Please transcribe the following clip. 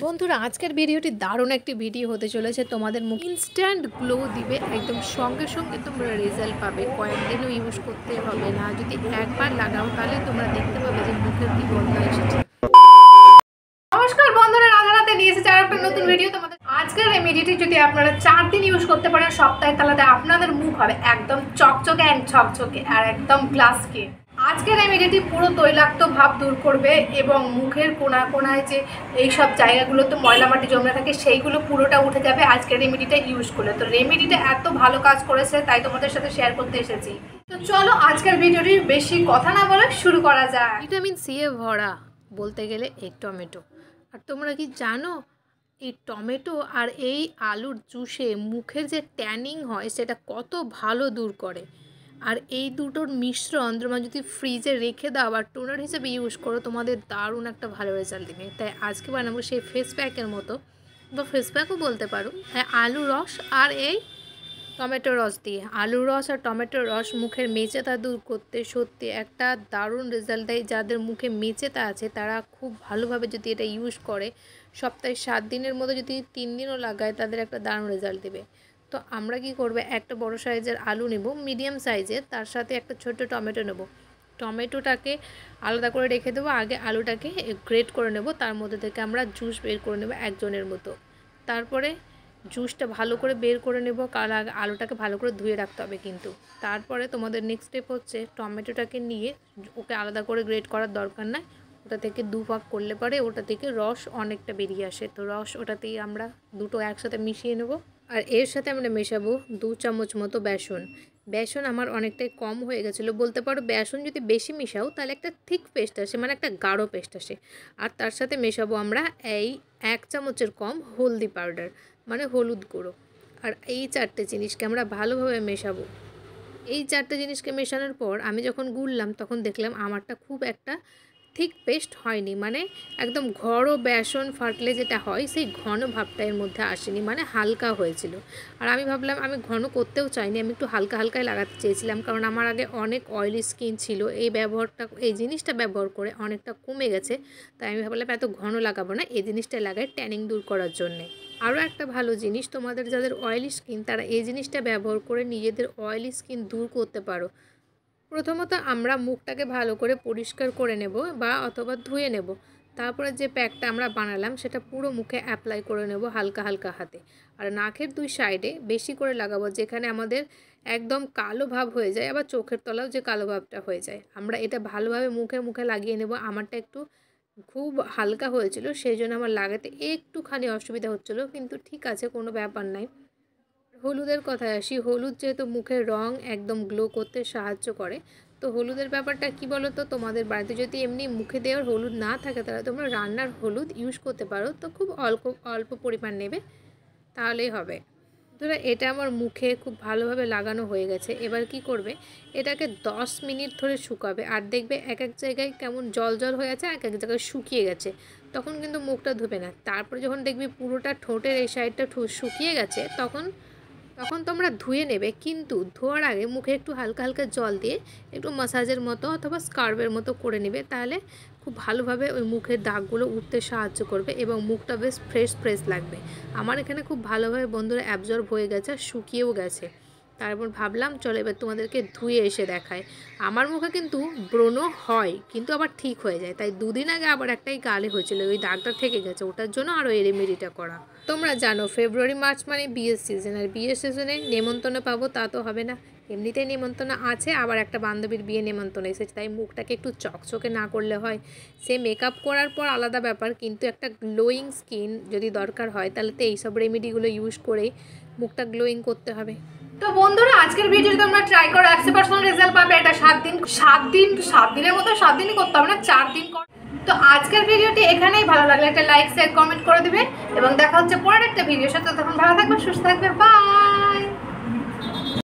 বন্ধুরা আজকের ভিডিওটি দারুণ একটি ভিডিও হতে চলেছে। তোমাদের মুখ ইনস্ট্যান্ট গ্লো দিবে, একদম সঙ্গে সঙ্গে তোমরা রেজাল্ট পাবে। কয়েকদিনও ইউজ করতে হবে না, যদি একবার লাগাও তাহলে তোমরা দেখতে পাবে যে মুখের কি বদল এসেছে। নমস্কার বন্ধুরা, রাধারাতে নিয়ে এসেছে আর একটা নতুন ভিডিও তোমাদের। আজকের রেমেডিটি যদি আপনারা 4 দিন ইউজ করতে পারেন সপ্তাহে, তাহলে আপনাদের মুখ হবে একদম চকচকে অ্যান্ড ঝকঝকে আর একদম গ্লাস স্কিন। আজকের রেমেডিটি পুরো তৈলাক্ত ভাব দূর করবে এবং মুখের কোনা কোনায় যে এইসব জায়গাগুলোতে ময়লা মাটি জমে থাকে সেইগুলো পুরোটা উঠে যাবে আজকের রেমেডিটা ইউজ করলে। তো রেমেডিটা এত ভালো কাজ করেছে তাই তোমাদের সাথে শেয়ার করতে এসেছি। তো চলো আজকের ভিডিওটি বেশি কথা না বলে শুরু করা যায়। ভিটামিন সি এ ভরা বলতে গেলে এই টমেটো। আর তোমরা কি জানো এই টমেটো আর এই আলুর জুসে মুখের যে ট্যানিং হয় সেটা কত ভালো দূর করে। আর এই দুটোর মিশ্রণ তোমরা যদি ফ্রিজে রেখে দাও আর টোনার হিসেবে ইউজ করো, তোমাদের দারুণ একটা ভালো রেজাল্ট দেবে। তাই আজকে বানাবো সেই ফেস প্যাকের মতো, বা ফেস প্যাকও বলতে পারো। হ্যাঁ, আলু রস আর এই টমেটো রস দিয়ে। আলু রস আর টমেটোর রস মুখের মেচেতা দূর করতে সত্যি একটা দারুণ রেজাল্ট দেয়। যাদের মুখে মেচেতা আছে তারা খুব ভালোভাবে যদি এটা ইউজ করে, সপ্তাহে 7 দিনের মধ্যে যদি 3 দিনও লাগায়, তাদের একটা দারুণ রেজাল্ট দেবে। তো আমরা কি করবে, একটা বড় সাইজের আলু নেব, মিডিয়াম সাইজের, তার সাথে একটা ছোট্ট টমেটো নেব। টমেটোটাকে আলাদা করে রেখে দেবো, আগে আলুটাকে গ্রেট করে নেব, তার মধ্যে থেকে আমরা জুস বের করে নেব একজনের মতো। তারপরে জুসটা ভালো করে বের করে নেব, কারণ আগে আলুটাকে ভালো করে ধুয়ে রাখতে হবে কিন্তু। তারপরে তোমাদের নেক্সট স্টেপ হচ্ছে টমেটোটাকে নিয়ে, ওকে আলাদা করে গ্রেট করার দরকার নাই, ওটা থেকে 2 ভাগ করলে পরে ওটা থেকে রস অনেকটা বেরিয়ে আসে। তো রস ওটাতেই আমরা দুটো একসাথে মিশিয়ে নেব। আর এর সাথে আমরা মেশাবো 2 চামচ মতো বেসন। বেসন আমার অনেকটাই কম হয়ে গেছিলো বলতে পারো। বেসন যদি বেশি মিশাও তাহলে একটা থিক পেস্ট আসে, মানে একটা গাঢ় পেস্ট আসে। আর তার সাথে মেশাবো আমরা এই 1 চামচের কম হলদি পাউডার, মানে হলুদ গুঁড়ো। আর এই 4টে জিনিসকে আমরা ভালোভাবে মেশাবো। এই 4টে জিনিসকে মেশানোর পর আমি যখন গুললাম তখন দেখলাম আমারটা খুব একটা ঠিক পেস্ট হয়নি, মানে একদম ঘন বেসন ফাটলে যেটা হয় সেই ঘন ভাবটা এর মধ্যে আসেনি, মানে হালকা হয়েছিল। আর আমি ভাবলাম আমি ঘন করতেও চাইনি, আমি একটু হালকা হালকাই লাগাতে চেয়েছিলাম, কারণ আমার আগে অনেক অয়েলি স্কিন ছিল। এই জিনিসটা ব্যবহার করে অনেকটা কমে গেছে। তাই আমি ভাবলাম এত ঘন লাগাবো না, এই জিনিসটা লাগাই ট্যানিং দূর করার জন্যে। আরও একটা ভালো জিনিস, তোমাদের যাদের অয়েলি স্কিন তারা এই জিনিসটা ব্যবহার করে নিজেদের অয়েলি স্কিন দূর করতে পারো। প্রথমত আমরা মুখটাকে ভালো করে পরিষ্কার করে নেব বা অথবা ধুয়ে নেব। তারপরে যে প্যাকটা আমরা বানালাম সেটা পুরো মুখে অ্যাপ্লাই করে নেব হালকা হালকা হাতে। আর নাকের 2 সাইডে বেশি করে লাগাবো, যেখানে আমাদের একদম কালো ভাব হয়ে যায়, আবার চোখের তলাও যে কালো ভাবটা হয়ে যায়। আমরা এটা ভালোভাবে মুখে মুখে লাগিয়ে নেব। আমারটা একটু খুব হালকা হয়েছিল, সেই জন্য আমার লাগাতে একটুখানি অসুবিধা হচ্ছিলো, কিন্তু ঠিক আছে, কোনো ব্যাপার নাই। হলুদের কথায় আসি, হলুদ যেহেতু মুখের রং একদম গ্লো করতে সাহায্য করে, তো হলুদের ব্যাপারটা কি বলো তো, তোমাদের বাড়িতে যদি এমনি মুখে দেওয়ার হলুদ না থাকে তাহলে তোমরা রান্নার হলুদ ইউজ করতে পারো। তো খুব অল্প অল্প পরিমাণ নেবে, তাহলেই হবে। ধরো এটা আমার মুখে খুব ভালোভাবে লাগানো হয়ে গেছে। এবার কি করবে, এটাকে 10 মিনিট ধরে শুকাবে। আর দেখবে এক এক জায়গায় কেমন জল জল হয়ে আছে, এক এক জায়গায় শুকিয়ে গেছে, তখন কিন্তু মুখটা ধুবে না। তারপরে যখন দেখবি পুরোটা ঠোঁটের এই সাইডটা শুকিয়ে গেছে, তখন তোমরা ধুয়ে নেবে। কিন্তু ধোয়ার আগে মুখে একটু হালকা হালকা জল দিয়ে একটু ম্যাসাজের মতো অথবা স্কার্বের মতো করে নেবে, তাহলে খুব ভালোভাবে ওই মুখের দাগগুলো উঠতে সাহায্য করবে এবং মুখটা বেশ ফ্রেশ ফ্রেশ লাগবে। আমার এখানে খুব ভালোভাবে বন্ধুরা অ্যাবজর্ব হয়ে গেছে, শুকিয়েও গেছে। তারপর ভাবলাম চলো এবার তোমাদেরকে ধুয়ে এসে দেখায়। আমার মুখে কিন্তু ব্রণ হয়, কিন্তু আবার ঠিক হয়ে যায়। তাই 2 দিন আগে আবার একটাই গালে হয়েছিল, ওই দাগটা থেকে গেছে, ওটার জন্য আরও এই রেমেডিটা করা। তোমরা জানো ফেব্রুয়ারি মার্চ মানে বিয়ের সিজন, আর বিয়ের সিজনে নেমন্তন্ন পাবো তা তো হবে না, এমনিতেই নেমন্তন্ন আছে, আবার একটা বান্ধবীর বিয়ে নেমন্তন্ন এসেছে। তাই মুখটাকে একটু চকচকে না করলে হয়। সে মেকআপ করার পর আলাদা ব্যাপার, কিন্তু একটা গ্লোয়িং স্কিন যদি দরকার হয় তাহলে তো এইসব রেমেডিগুলো ইউজ করেই মুখটা গ্লোয়িং করতে হবে। তো বন্ধুরা আজকের ভিডিওটি তোমরা ট্রাই করো, 100% রেজাল্ট পাবে। এটা 7 দিনের মতো 7 দিনই করতে হবে না, 4 দিন কর। তো আজকের ভিডিওটি এখানেই। ভালো লাগলে একটা লাইক শেয়ার কমেন্ট করে দিবে এবং দেখা হচ্ছে পরের একটা ভিডিওর সাথে। তখন ভালো থাকবে, সুস্থ থাকবে, বাই।